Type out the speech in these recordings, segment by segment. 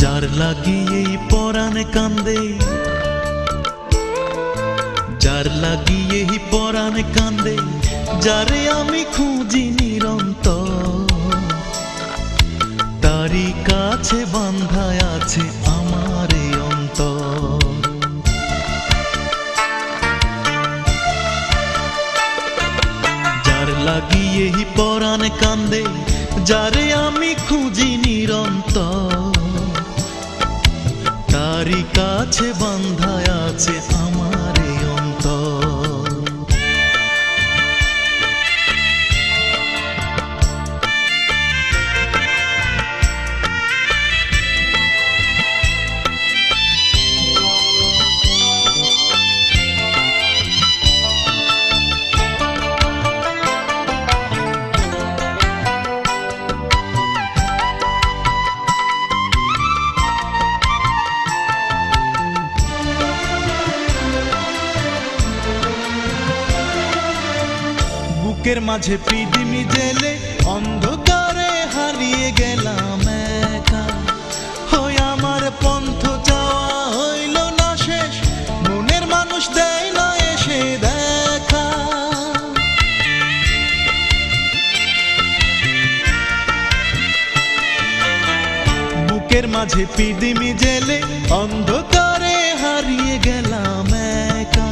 যার লাগিয়ে পরাণ কান্দে, যার লাগিয়ে পরাণ কান্দে, যারে আমি খুঁজি নিরন্তর, তারই কাছে বাঁধায় আছে আমার এই অন্তর। যার লাগিয়ে পরাণ কান্দে, যারে আমি খুঁজি নিরন্তর, তারই কাছে বাঁধায় আছে আমার এই অন্তর। বুকের মাঝে পৃথিবী জেলে অন্ধকারে হারিয়ে গেলাম একা, হই আমার পন্থ চাওয়া হইল না শেষ, মনের মানুষ দেয় না এসে দেখা। বুকের মাঝে পৃথিবী জেলে অন্ধকারে হারিয়ে গেলাম একা,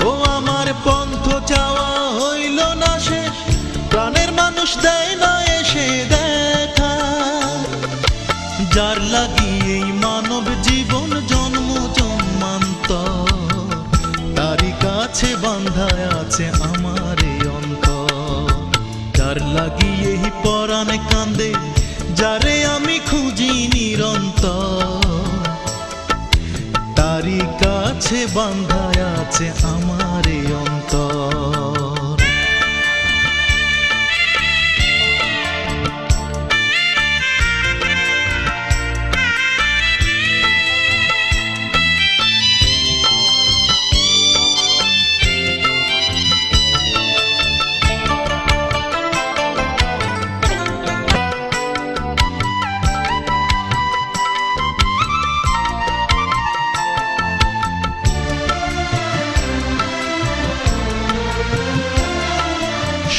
ও আমার পন্থ চাওয়া হইল না শেষ, প্রাণের মানুষ দেয় না এসে দেখা। যার লাগিয়ে এই মানব জীবন জন্ম জন্মান্তর, তারই কাছে বাঁধায় আছে আমার এই অন্তর। যার লাগিয়ে পরাণ কান্দে, যারে আমি খুঁজি নিরন্তর, তারই কাছে বাঁধায় আছে আমার এই অন্তর।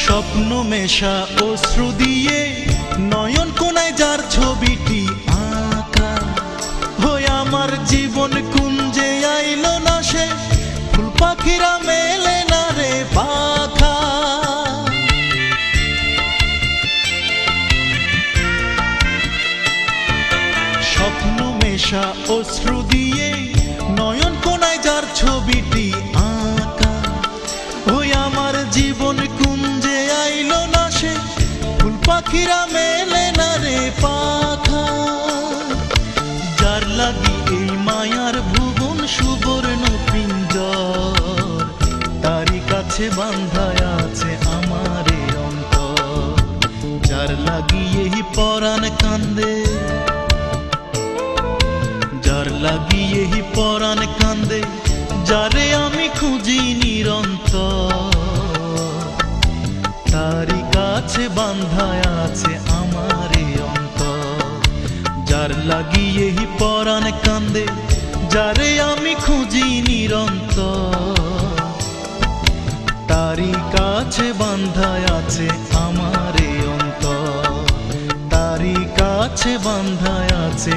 স্বপ্ন মেশা অশ্রু দিয়ে নয়ন কোনায় যার ছবিটি আঁকা, হয়ে আমার জীবন কুঞ্জে আইল না সে, ফুল পাখিরা মেলে না রে পাখা। স্বপ্ন মেশা অশ্রু দিয়ে নয়ন কোনায় যার ছবিটি আঁকা, হয়ে আমার জীবন কুঞ্জে আইল না সে, ফুল পাখিরা মেলে না রে পাখা। যার লাগি এই মায়ার ভুবন সুবর্ণ পিঞ্জর, তারই কাছে বাঁধায় আছে আমার এই অন্তর। যার লাগি এই পরাণ কান্দে, যার লাগি এই পরাণ কান্দে, যারে আমি খুঁজি নিরন্তর, তারই কাছে বাঁধায় আছে আমার এই অন্তর। যার লাগিয়ে পরাণ কান্দে, যারে আমি খুঁজি নিরন্তর, তারই কাছে বাঁধায় আছে আমার এই অন্তর। তারই কাছে বাঁধায় আছে